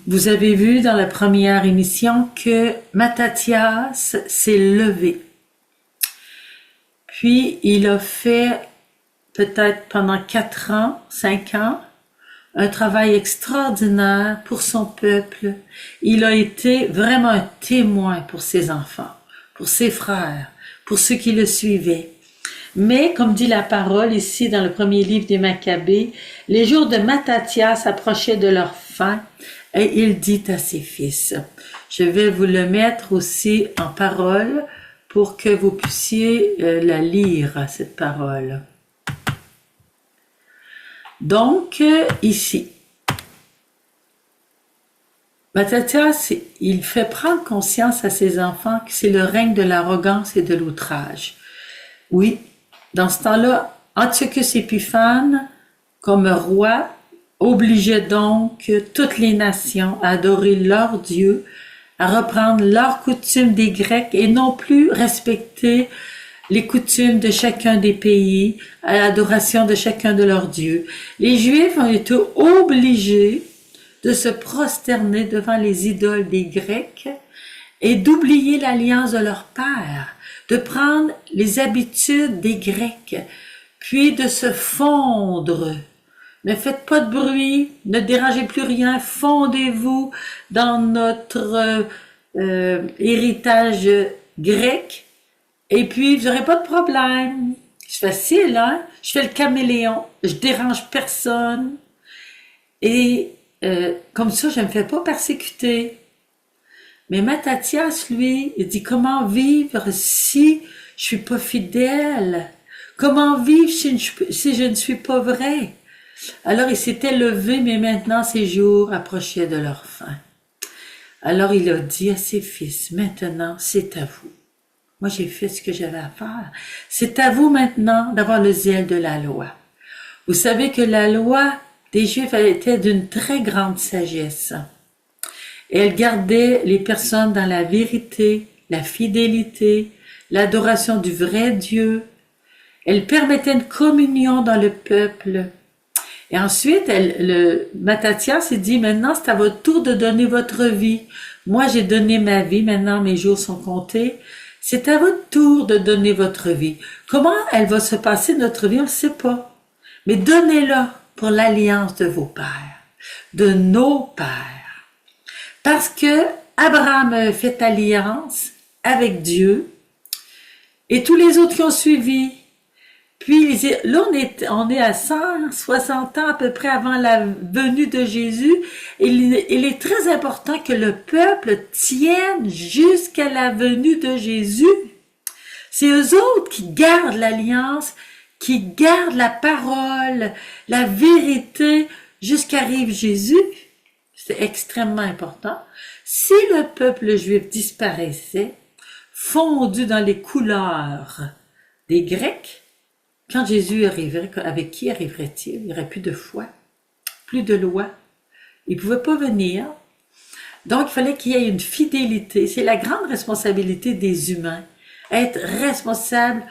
Vous avez vu dans la première émission que Mattathias s'est levé. Puis il a fait peut-être pendant 4 ans, 5 ans, un travail extraordinaire pour son peuple. Il a été vraiment un témoin pour ses enfants, pour ses frères, pour ceux qui le suivaient. Mais, comme dit la parole ici dans le premier livre des Maccabées, les jours de Mattathias approchaient de leur fin et il dit à ses fils. Je vais vous le mettre aussi en parole pour que vous puissiez la lire, cette parole. Donc, ici, Mattathias, il fait prendre conscience à ses enfants que c'est le règne de l'arrogance et de l'outrage. Oui, dans ce temps-là, Antiochus Épiphane, comme roi, obligeait donc toutes les nations à adorer leur Dieu, à reprendre leurs coutumes des Grecs et non plus respecter les coutumes de chacun des pays, à l'adoration de chacun de leurs dieux. Les Juifs ont été obligés de se prosterner devant les idoles des Grecs et d'oublier l'alliance de leur père, de prendre les habitudes des Grecs, puis de se fondre. Ne faites pas de bruit, ne dérangez plus rien, fondez-vous dans notre héritage grec, et puis vous n'aurez pas de problème. C'est facile, hein? Je fais le caméléon, je dérange personne, et comme ça, je ne me fais pas persécuter. Mais Mattathias, lui, il dit, comment vivre si je suis pas fidèle? Comment vivre si je ne suis pas vrai? Alors il s'était levé, mais maintenant ses jours approchaient de leur fin. Alors il a dit à ses fils, maintenant c'est à vous. Moi j'ai fait ce que j'avais à faire. C'est à vous maintenant d'avoir le zèle de la loi. Vous savez que la loi des Juifs était d'une très grande sagesse. Elle gardait les personnes dans la vérité, la fidélité, l'adoration du vrai Dieu. Elle permettait une communion dans le peuple. Et ensuite, Mattathias s'est dit, maintenant c'est à votre tour de donner votre vie. Moi j'ai donné ma vie, maintenant mes jours sont comptés. C'est à votre tour de donner votre vie. Comment elle va se passer notre vie, on ne sait pas. Mais donnez-la pour l'alliance de vos pères, de nos pères. Parce que Abraham a fait alliance avec Dieu et tous les autres qui ont suivi. Puis là, on est à 160 ans à peu près avant la venue de Jésus. Et il est très important que le peuple tienne jusqu'à la venue de Jésus. C'est eux autres qui gardent l'alliance, qui gardent la parole, la vérité, jusqu'arrive Jésus. C'est extrêmement important. Si le peuple juif disparaissait, fondu dans les couleurs des Grecs, quand Jésus arriverait, avec qui arriverait-il? Il n'y aurait plus de foi, plus de loi. Il ne pouvait pas venir. Donc, il fallait qu'il y ait une fidélité. C'est la grande responsabilité des humains. Être responsable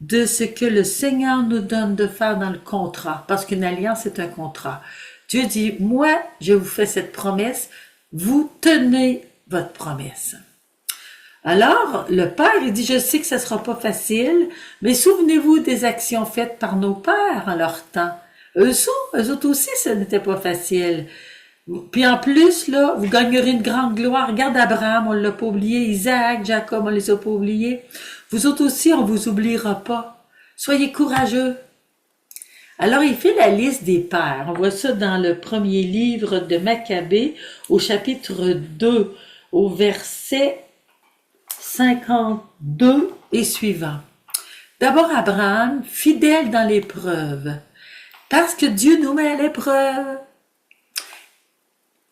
de ce que le Seigneur nous donne de faire dans le contrat. Parce qu'une alliance, c'est un contrat. Dieu dit, moi, je vous fais cette promesse. Vous tenez votre promesse. Alors, le père, il dit, je sais que ça ne sera pas facile, mais souvenez-vous des actions faites par nos pères en leur temps. Eux autres aussi, ça n'était pas facile. Puis en plus, là, vous gagnerez une grande gloire. Regarde Abraham, on ne l'a pas oublié. Isaac, Jacob, on ne les a pas oubliés. Vous autres aussi, on ne vous oubliera pas. Soyez courageux. Alors, il fait la liste des pères. On voit ça dans le premier livre de Maccabées, au chapitre 2, au verset 52 et suivant. D'abord Abraham, fidèle dans l'épreuve, parce que Dieu nous met à l'épreuve.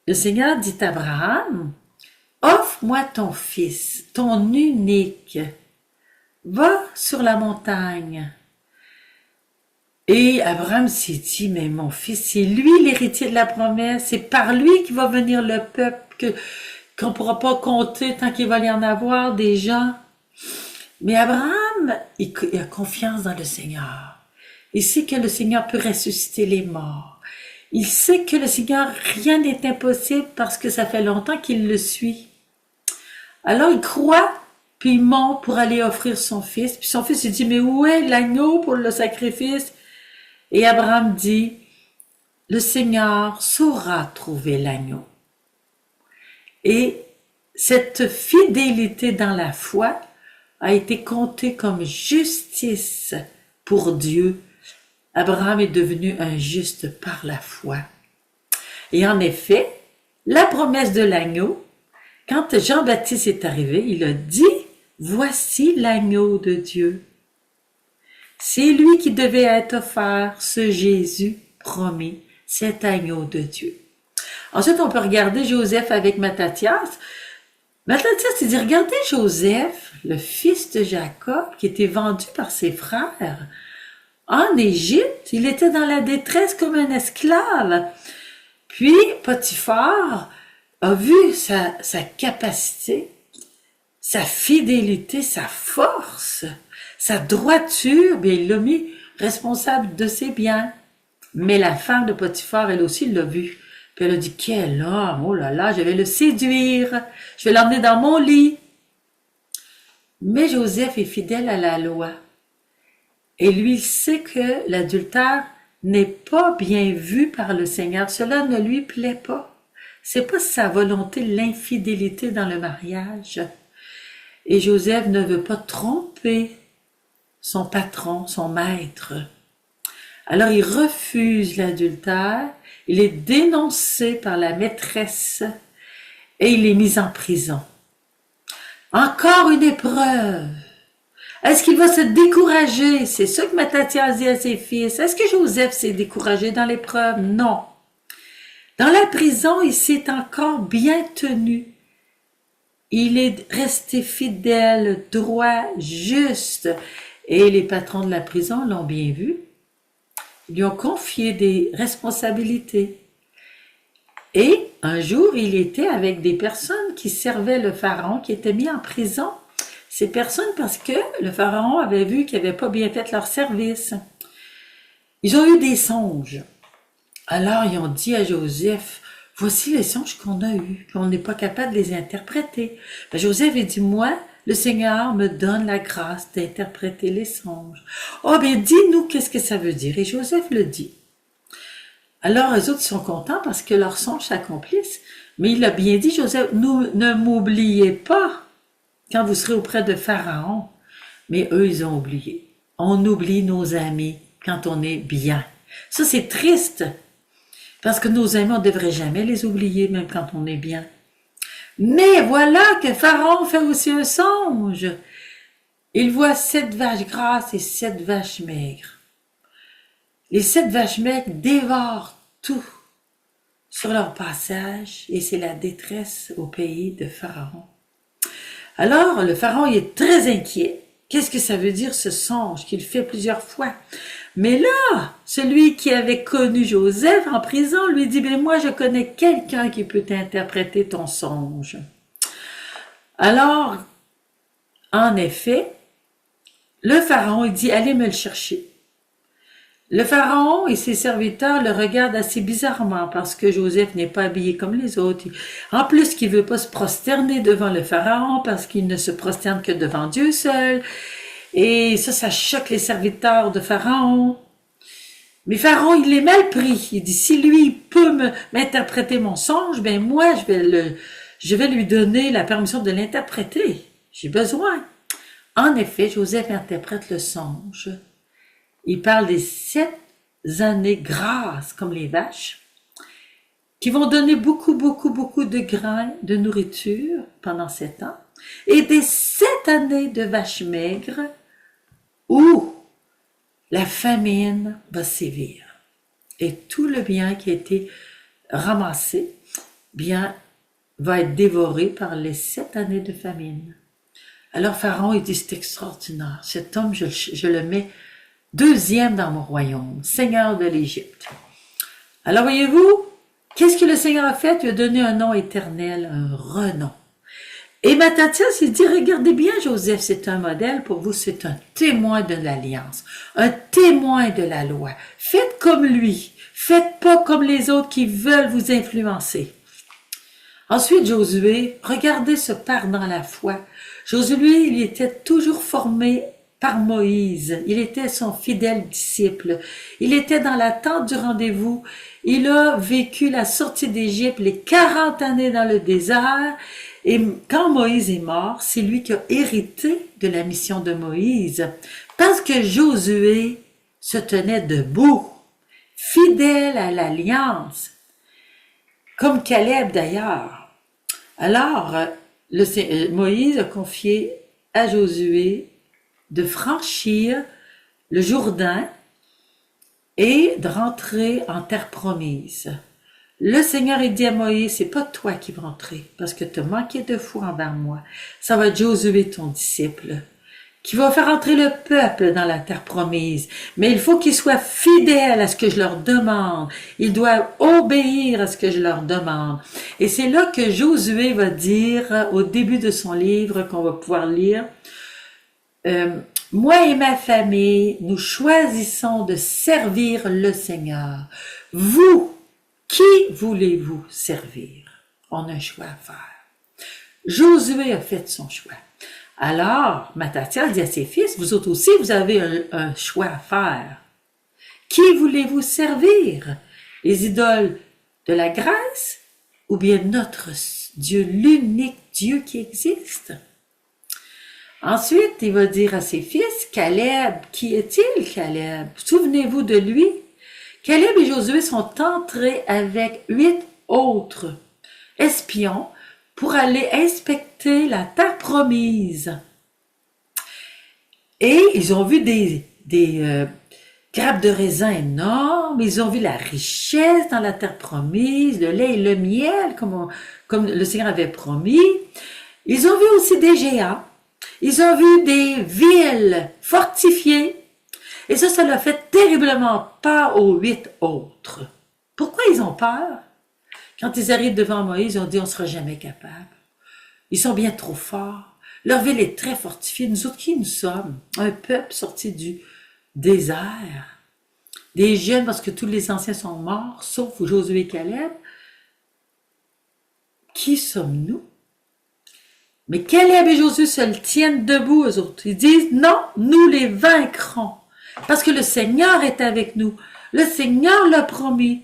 Le Seigneur dit à Abraham, offre-moi ton fils, ton unique, va sur la montagne. Et Abraham s'est dit, mais mon fils, c'est lui l'héritier de la promesse, c'est par lui qu'il va venir le peuple qu'on ne pourra pas compter tant qu'il va y en avoir des gens. Mais Abraham, il a confiance dans le Seigneur. Il sait que le Seigneur peut ressusciter les morts. Il sait que le Seigneur, rien n'est impossible parce que ça fait longtemps qu'il le suit. Alors il croit, puis il monte pour aller offrir son fils. Puis son fils, il dit, mais où est l'agneau pour le sacrifice? Et Abraham dit, le Seigneur saura trouver l'agneau. Et cette fidélité dans la foi a été comptée comme justice pour Dieu. Abraham est devenu un juste par la foi. Et en effet, la promesse de l'agneau, quand Jean-Baptiste est arrivé, il a dit, voici l'agneau de Dieu. C'est lui qui devait être offert, ce Jésus promis, cet agneau de Dieu. Ensuite, on peut regarder Joseph avec Matthias. Matthias, il dit, regardez Joseph, le fils de Jacob, qui était vendu par ses frères. En Égypte, il était dans la détresse comme un esclave. Puis, Potiphar a vu sa capacité, sa fidélité, sa force, sa droiture, bien, il l'a mis responsable de ses biens. Mais la femme de Potiphar, elle aussi, l'a vu. Puis elle a dit, quel homme, oh là là, je vais le séduire, je vais l'emmener dans mon lit. Mais Joseph est fidèle à la loi. Et lui, il sait que l'adultère n'est pas bien vu par le Seigneur. Cela ne lui plaît pas. C'est pas sa volonté, l'infidélité dans le mariage. Et Joseph ne veut pas tromper son patron, son maître. Alors il refuse l'adultère, il est dénoncé par la maîtresse et il est mis en prison. Encore une épreuve. Est-ce qu'il va se décourager? C'est ça que Matthias dit à ses fils. Est-ce que Joseph s'est découragé dans l'épreuve? Non. Dans la prison, il s'est encore bien tenu. Il est resté fidèle, droit, juste. Et les patrons de la prison l'ont bien vu. Ils lui ont confié des responsabilités. Et un jour, il était avec des personnes qui servaient le pharaon, qui étaient mis en prison. Ces personnes, parce que le pharaon avait vu qu'ils n'avaient pas bien fait leur service. Ils ont eu des songes. Alors, ils ont dit à Joseph, voici les songes qu'on a eus, qu'on n'est pas capable de les interpréter. Ben, Joseph a dit, moi, le Seigneur me donne la grâce d'interpréter les songes. Oh, bien, dis-nous qu'est-ce que ça veut dire. Et Joseph le dit. Alors, eux autres sont contents parce que leurs songes s'accomplissent. Mais il a bien dit, Joseph, ne m'oubliez pas quand vous serez auprès de Pharaon. Mais eux, ils ont oublié. On oublie nos amis quand on est bien. Ça, c'est triste. Parce que nos amis, on ne devrait jamais les oublier, même quand on est bien. Mais voilà que Pharaon fait aussi un songe. Il voit 7 vaches grasses et 7 vaches maigres. Les 7 vaches maigres dévorent tout sur leur passage et c'est la détresse au pays de Pharaon. Alors, le Pharaon il est très inquiet. Qu'est-ce que ça veut dire ce songe qu'il fait plusieurs fois? Mais là, celui qui avait connu Joseph en prison lui dit, bien moi je connais quelqu'un qui peut interpréter ton songe. Alors, en effet, le Pharaon il dit, allez me le chercher. Le Pharaon et ses serviteurs le regardent assez bizarrement parce que Joseph n'est pas habillé comme les autres. En plus, qu'il veut pas se prosterner devant le Pharaon parce qu'il ne se prosterne que devant Dieu seul. Et ça choque les serviteurs de Pharaon. Mais Pharaon, il est mal pris. Il dit, si lui peut m'interpréter mon songe, ben moi, je vais lui donner la permission de l'interpréter. J'ai besoin. En effet, Joseph interprète le songe. Il parle des 7 années grasses, comme les vaches, qui vont donner beaucoup de grains, de nourriture pendant 7 ans, et des 7 années de vaches maigres où la famine va sévir. Et tout le bien qui a été ramassé, bien, va être dévoré par les 7 années de famine. Alors Pharaon, il dit, c'est extraordinaire. Cet homme, je le mets deuxième dans mon royaume, Seigneur de l'Égypte. Alors voyez-vous, qu'est-ce que le Seigneur a fait? Il a donné un nom éternel, un renom. Et Mattathias, il dit, regardez bien, Joseph, c'est un modèle pour vous, c'est un témoin de l'alliance, un témoin de la loi. Faites comme lui, faites pas comme les autres qui veulent vous influencer. Ensuite, Josué, regardez ce père dans la foi. Josué, il était toujours formé par Moïse. Il était son fidèle disciple. Il était dans l'attente du rendez-vous. Il a vécu la sortie d'Égypte, les 40 années dans le désert. Et quand Moïse est mort, c'est lui qui a hérité de la mission de Moïse. Parce que Josué se tenait debout, fidèle à l'alliance. Comme Caleb d'ailleurs. Alors, Moïse a confié à Josué de franchir le Jourdain et de rentrer en terre promise. Le Seigneur a dit à Moïse, c'est pas toi qui vas rentrer, parce que tu as manqué de foi envers moi. Ça va être Josué, ton disciple, qui va faire entrer le peuple dans la terre promise. Mais il faut qu'il soit fidèle à ce que je leur demande. Ils doivent obéir à ce que je leur demande. Et c'est là que Josué va dire, au début de son livre, qu'on va pouvoir lire, moi et ma famille, nous choisissons de servir le Seigneur. Vous, qui voulez-vous servir? On a un choix à faire. Josué a fait son choix. Alors, Mattathias dit à ses fils, vous autres aussi, vous avez un choix à faire. Qui voulez-vous servir? Les idoles de la Grèce ou bien notre Dieu, l'unique Dieu qui existe? Ensuite, il va dire à ses fils, Caleb, qui est-il Caleb? Souvenez-vous de lui. Caleb et Josué sont entrés avec 8 autres espions pour aller inspecter la terre promise. Et ils ont vu des grappes de raisin énormes, ils ont vu la richesse dans la terre promise, le lait et le miel, comme le Seigneur avait promis. Ils ont vu aussi des géants, ils ont vu des villes fortifiées, et ça leur fait terriblement peur aux 8 autres. Pourquoi ils ont peur? Quand ils arrivent devant Moïse, ils ont dit, on ne sera jamais capable. Ils sont bien trop forts. Leur ville est très fortifiée. Nous autres, qui nous sommes? Un peuple sorti du désert. Des jeunes, parce que tous les anciens sont morts, sauf Josué et Caleb. Qui sommes-nous? Mais Caleb et Josué se tiennent debout, eux autres. Ils disent, non, nous les vaincrons. Parce que le Seigneur est avec nous. Le Seigneur l'a promis.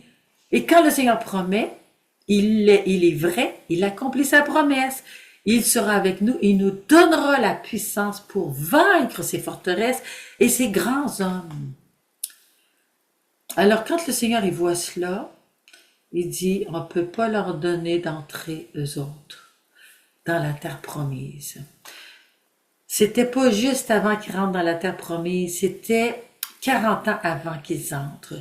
Et quand le Seigneur promet, il est vrai, il accomplit sa promesse. Il sera avec nous, il nous donnera la puissance pour vaincre ces forteresses et ces grands hommes. Alors quand le Seigneur il voit cela, il dit, on ne peut pas leur donner d'entrer eux autres dans la terre promise. C'était pas juste avant qu'ils rentrent dans la terre promise, c'était 40 ans avant qu'ils entrent.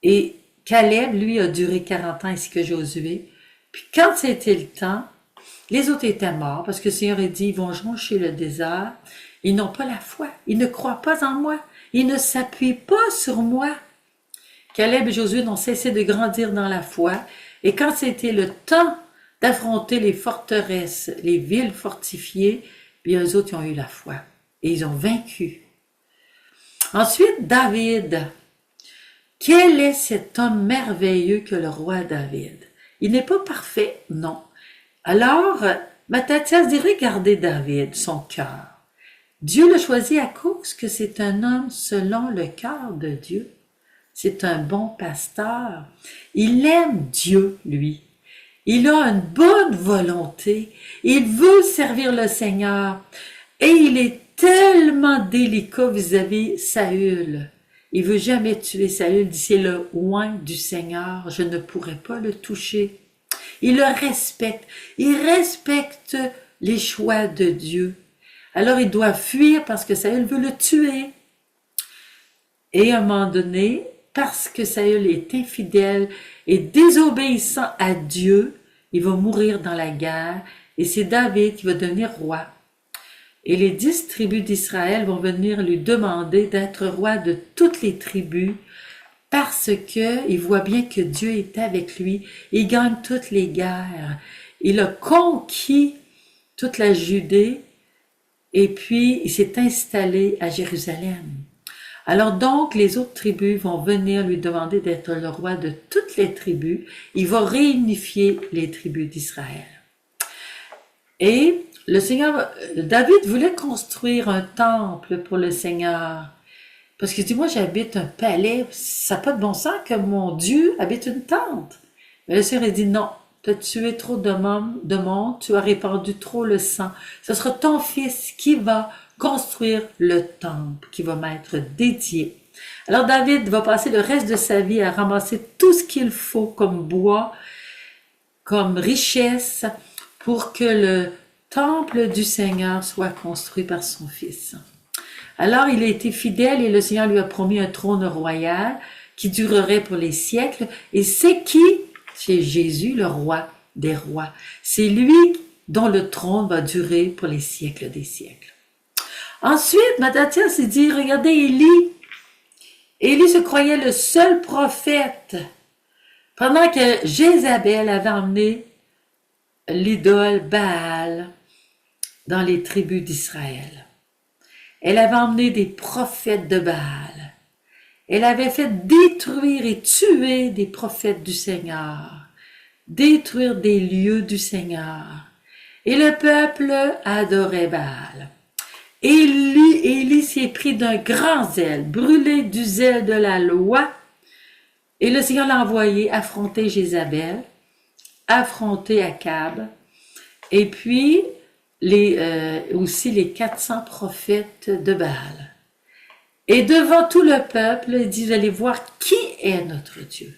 Et Caleb, lui, a duré 40 ans ainsi que Josué. Puis quand c'était le temps, les autres étaient morts parce que le Seigneur a dit, ils vont joncher le désert. Ils n'ont pas la foi. Ils ne croient pas en moi. Ils ne s'appuient pas sur moi. Caleb et Josué n'ont cessé de grandir dans la foi. Et quand c'était le temps d'affronter les forteresses, les villes fortifiées, bien eux autres ils ont eu la foi. Et ils ont vaincu. Ensuite, David. Quel est cet homme merveilleux que le roi David? Il n'est pas parfait, non. Alors, Mattathias dit, regardez David, son cœur. Dieu l'a choisi à cause que c'est un homme selon le cœur de Dieu. C'est un bon pasteur. Il aime Dieu, lui. Il a une bonne volonté. Il veut servir le Seigneur. Et il est tellement délicat vis-à-vis Saül. Il veut jamais tuer Saül, dit c'est le oint du Seigneur, je ne pourrai pas le toucher. Il le respecte, il respecte les choix de Dieu. Alors il doit fuir parce que Saül veut le tuer. Et à un moment donné, parce que Saül est infidèle et désobéissant à Dieu, il va mourir dans la guerre et c'est David qui va devenir roi. Et les 10 tribus d'Israël vont venir lui demander d'être roi de toutes les tribus parce que il voit bien que Dieu est avec lui. Il gagne toutes les guerres. Il a conquis toute la Judée, et puis il s'est installé à Jérusalem. Alors donc, les autres tribus vont venir lui demander d'être le roi de toutes les tribus. Il va réunifier les tribus d'Israël. Et le Seigneur, David voulait construire un temple pour le Seigneur. Parce qu'il dit, moi j'habite un palais, ça n'a pas de bon sens que mon Dieu habite une tente. Mais le Seigneur a dit, non, tu as tué trop de monde, tu as répandu trop le sang. Ce sera ton fils qui va construire le temple, qui va m'être dédié. Alors David va passer le reste de sa vie à ramasser tout ce qu'il faut comme bois, comme richesse, pour que le temple du Seigneur soit construit par son fils. Alors il a été fidèle et le Seigneur lui a promis un trône royal qui durerait pour les siècles. Et c'est qui? C'est Jésus, le roi des rois. C'est lui dont le trône va durer pour les siècles des siècles. Ensuite, Matthias s'est dit, regardez Élie. Élie se croyait le seul prophète pendant que Jézabel avait emmené l'idole Baal dans les tribus d'Israël. Elle avait emmené des prophètes de Baal. Elle avait fait détruire et tuer des prophètes du Seigneur, détruire des lieux du Seigneur. Et le peuple adorait Baal. Élie s'est pris d'un grand zèle, brûlé du zèle de la loi. Et le Seigneur l'a envoyé affronter Jézabel, affronter Akab, et puis aussi les 400 prophètes de Baal. Et devant tout le peuple, il dit, vous allez voir qui est notre Dieu.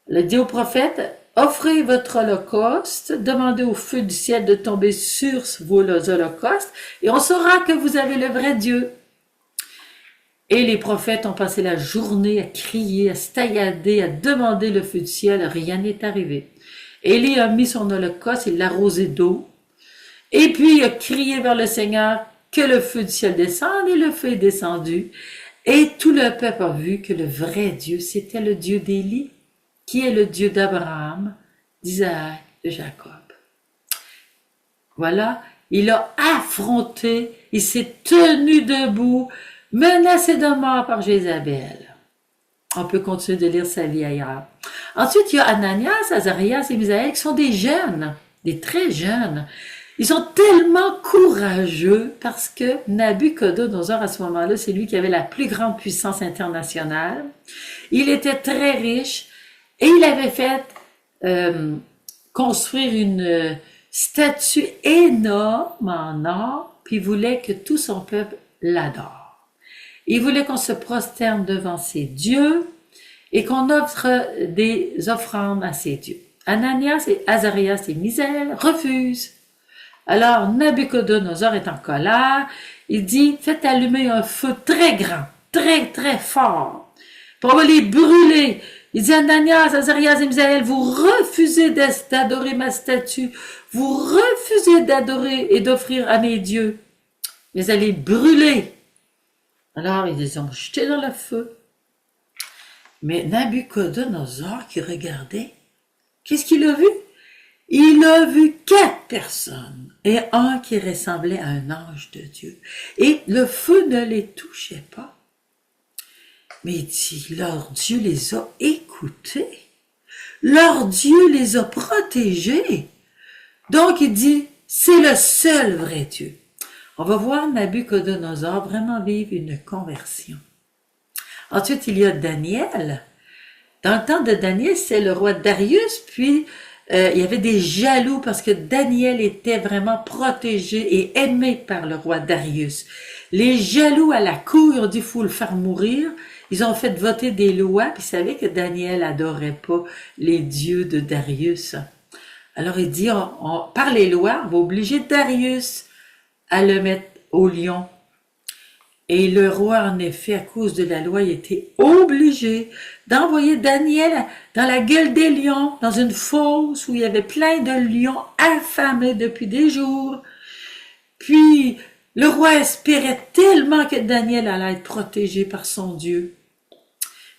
Il dit au prophète, offrez votre holocauste, demandez au feu du ciel de tomber sur vos holocaustes, et on saura que vous avez le vrai Dieu. Et les prophètes ont passé la journée à crier, à se taillader, à demander le feu du ciel, rien n'est arrivé. Élie a mis son holocauste, il l'a arrosé d'eau, et puis il a crié vers le Seigneur que le feu du ciel descende, et le feu est descendu. Et tout le peuple a vu que le vrai Dieu, c'était le Dieu d'Élie, qui est le Dieu d'Abraham, d'Isaac, de Jacob. Voilà, il a affronté, il s'est tenu debout, menacé de mort par Jézabel. On peut continuer de lire sa vie ailleurs. Ensuite, il y a Ananias, Azarias et Misaël qui sont des jeunes, des très jeunes. Ils sont tellement courageux parce que Nabuchodonosor, à ce moment-là, c'est lui qui avait la plus grande puissance internationale. Il était très riche et il avait fait construire une statue énorme en or, puis il voulait que tout son peuple l'adore. Il voulait qu'on se prosterne devant ses dieux et qu'on offre des offrandes à ses dieux. Ananias et Azarias et Misaël refusent. Alors Nabuchodonosor est en colère, il dit, faites allumer un feu très grand, très très fort, pour les brûler. Il dit, Ananias, Azarias et Misaël, vous refusez d'adorer ma statue, vous refusez d'adorer et d'offrir à mes dieux, mais allez brûler. Alors ils les ont jetés dans le feu. Mais Nabuchodonosor qui regardait, qu'est-ce qu'il a vu? Il a vu 4 personnes et un qui ressemblait à un ange de Dieu. Et le feu ne les touchait pas. Mais il dit, leur Dieu les a écoutés. Leur Dieu les a protégés. Donc il dit, c'est le seul vrai Dieu. On va voir Nabuchodonosor vraiment vivre une conversion. Ensuite, il y a Daniel. Dans le temps de Daniel, c'est le roi Darius, puis il y avait des jaloux parce que Daniel était vraiment protégé et aimé par le roi Darius. Les jaloux à la cour ont dit, il faut le faire mourir. Ils ont fait voter des lois, puis ils savaient que Daniel adorait pas les dieux de Darius. Alors il dit, par les lois, on va obliger Darius à le mettre au lion. Et le roi, en effet, à cause de la loi, il était obligé d'envoyer Daniel dans la gueule des lions, dans une fosse où il y avait plein de lions affamés depuis des jours. Puis, le roi espérait tellement que Daniel allait être protégé par son Dieu.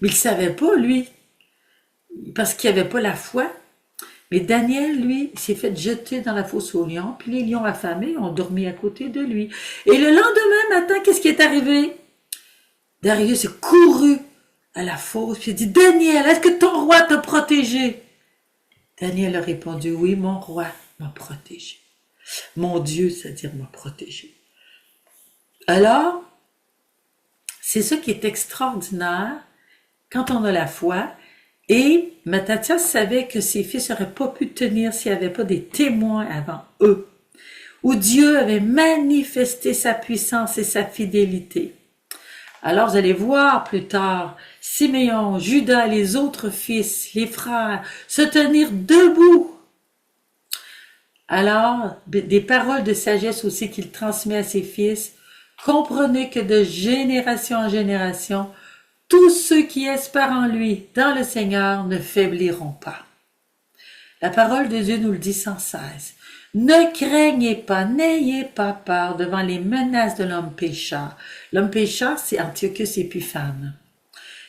Mais il ne savait pas, lui, parce qu'il n'avait pas la foi. Mais Daniel, lui, s'est fait jeter dans la fosse aux lions, puis les lions affamés ont dormi à côté de lui. Et le lendemain matin, qu'est-ce qui est arrivé? Darius est couru à la fosse, puis il dit, Daniel, est-ce que ton roi t'a protégé? Daniel a répondu, oui, mon roi m'a protégé. Mon Dieu, c'est-à-dire m'a protégé. Alors, c'est ça qui est extraordinaire quand on a la foi. Et Matthias savait que ses fils n'auraient pas pu tenir s'il n'y avait pas des témoins avant eux, où Dieu avait manifesté sa puissance et sa fidélité. Alors vous allez voir plus tard, Siméon, Judas, les autres fils, les frères, se tenir debout. Alors, des paroles de sagesse aussi qu'il transmet à ses fils. Comprenez que de génération en génération, tous ceux qui espèrent en lui, dans le Seigneur, ne faibliront pas. La parole de Dieu nous le dit sans cesse. Ne craignez pas, n'ayez pas peur devant les menaces de l'homme pécheur. L'homme pécheur, c'est Antiochus Épiphane.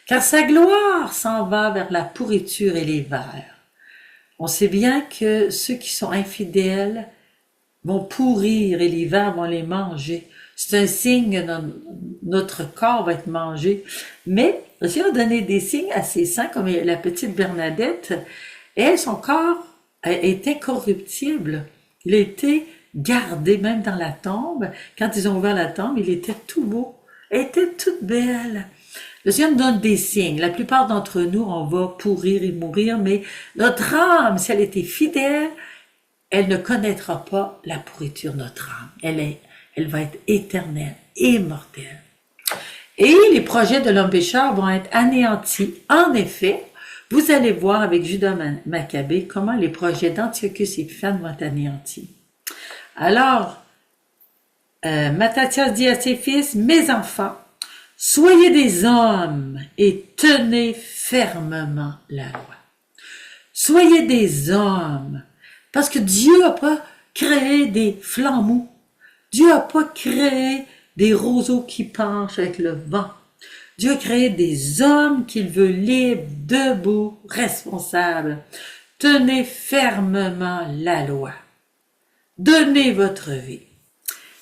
Car sa gloire s'en va vers la pourriture et les vers. On sait bien que ceux qui sont infidèles vont pourrir et les vers vont les manger. C'est un signe que notre corps va être mangé. Mais Dieu a donné des signes à ses saints, comme la petite Bernadette. Elle, son corps est incorruptible. Il a été gardé même dans la tombe. Quand ils ont ouvert la tombe, il était tout beau. Elle était toute belle. Le Seigneur nous donne des signes. La plupart d'entre nous, on va pourrir et mourir, mais notre âme, si elle était fidèle, elle ne connaîtra pas la pourriture, notre âme. Elle va être éternelle, immortelle. Et les projets de l'homme pécheur vont être anéantis. En effet, vous allez voir avec Judas Maccabée comment les projets d'Antiochus Épiphane vont être anéantis. Alors, Matthias dit à ses fils, mes enfants, soyez des hommes et tenez fermement la loi. Soyez des hommes, parce que Dieu n'a pas créé des flambeaux. Dieu n'a pas créé des roseaux qui penchent avec le vent. Dieu a créé des hommes qu'il veut libres, debout, responsables. Tenez fermement la loi. Donnez votre vie.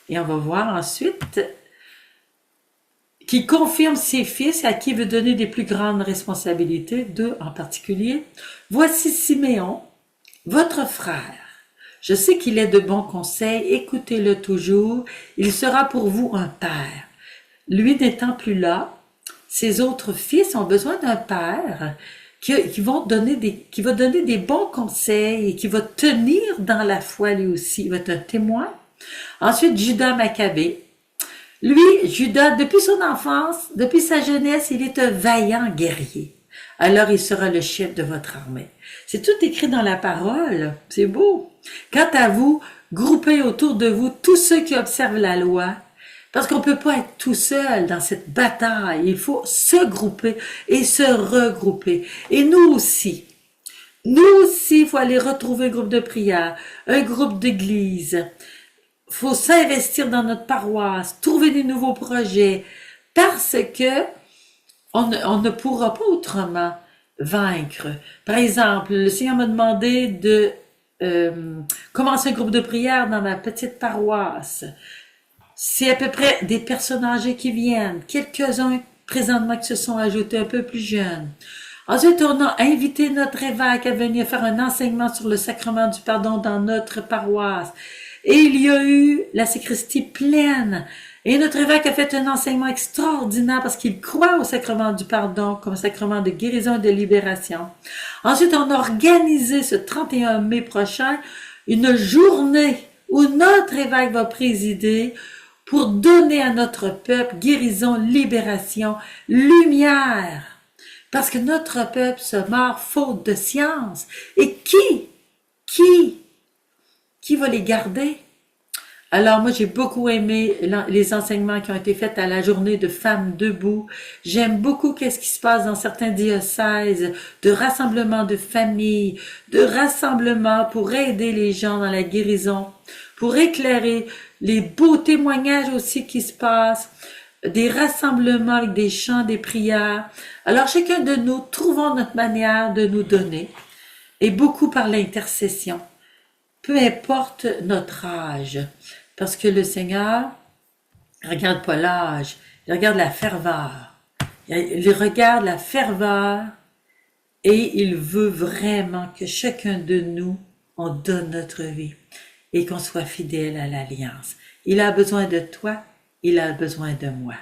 Et on va voir ensuite qui confirme ses fils à qui il veut donner des plus grandes responsabilités, deux en particulier. Voici Siméon, votre frère. Je sais qu'il est de bons conseils, écoutez-le toujours, il sera pour vous un père. Lui n'étant plus là, ses autres fils ont besoin d'un père qui va donner des bons conseils et qui va tenir dans la foi lui aussi, il va être un témoin. Ensuite, Judas Maccabée. Lui, Judas, depuis son enfance, depuis sa jeunesse, il est un vaillant guerrier. Alors il sera le chef de votre armée. C'est tout écrit dans la parole, c'est beau. Quant à vous, groupez autour de vous tous ceux qui observent la loi, parce qu'on ne peut pas être tout seul dans cette bataille. Il faut se grouper et se regrouper. Et nous aussi, il faut aller retrouver un groupe de prière, un groupe d'église. Il faut s'investir dans notre paroisse, trouver des nouveaux projets, parce que on ne pourra pas autrement vaincre. Par exemple, le Seigneur m'a demandé de commencer un groupe de prière dans ma petite paroisse. C'est à peu près des personnes âgées qui viennent, quelques-uns présentement qui se sont ajoutés un peu plus jeunes. Ensuite, on a invité notre évêque à venir faire un enseignement sur le sacrement du pardon dans notre paroisse. Et il y a eu la sacristie pleine. Et notre évêque a fait un enseignement extraordinaire parce qu'il croit au sacrement du pardon comme sacrement de guérison et de libération. Ensuite, on a organisé ce 31 mai prochain une journée où notre évêque va présider pour donner à notre peuple guérison, libération, lumière. Parce que notre peuple se meurt faute de science. Et qui va les garder? Alors moi, j'ai beaucoup aimé les enseignements qui ont été faits à la journée de Femmes debout. J'aime beaucoup qu'est-ce qui se passe dans certains diocèses, de rassemblements de familles, de rassemblements pour aider les gens dans la guérison, pour éclairer les beaux témoignages aussi qui se passent, des rassemblements avec des chants, des prières. Alors chacun de nous, trouvons notre manière de nous donner. et beaucoup par l'intercession, peu importe notre âge, parce que le Seigneur ne regarde pas l'âge, il regarde la ferveur. Il regarde la ferveur et il veut vraiment que chacun de nous, on donne notre vie et qu'on soit fidèle à l'alliance. Il a besoin de toi, il a besoin de moi.